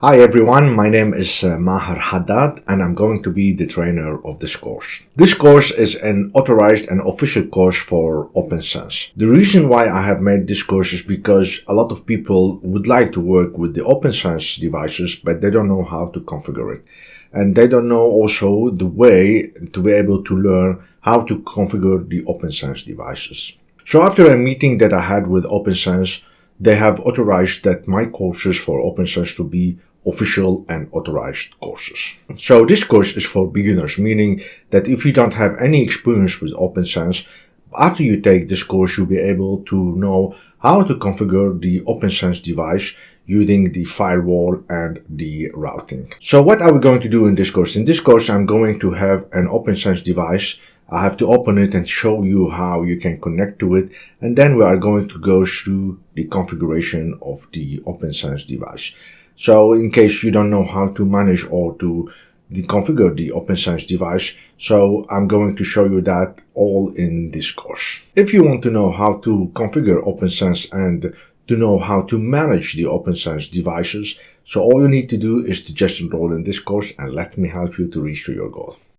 Hi everyone, my name is Maher Haddad and I'm going to be the trainer of this course. This course is an authorized and official course for OPNsense. The reason why I have made this course is because a lot of people would like to work with the OPNsense devices, but they don't know how to configure it. And they don't know also the way to be able to learn how to configure the OPNsense devices. So after a meeting that I had with OPNsense, they have authorized that my courses for OPNsense to be official and authorized courses. So this course is for beginners, meaning that if you don't have any experience with OPNsense, after you take this course, you'll be able to know how to configure the OPNsense device using the firewall and the routing. So what are we going to do in this course? In this course, I'm going to have an OPNsense device. I have to open it and show you how you can connect to it. And then we are going to go through the configuration of the OPNsense device. So in case you don't know how to manage or to configure the OPNsense device, so I'm going to show you that all in this course. If you want to know how to configure OPNsense and to know how to manage the OPNsense devices, so all you need to do is to just enroll in this course and let me help you to reach to your goal.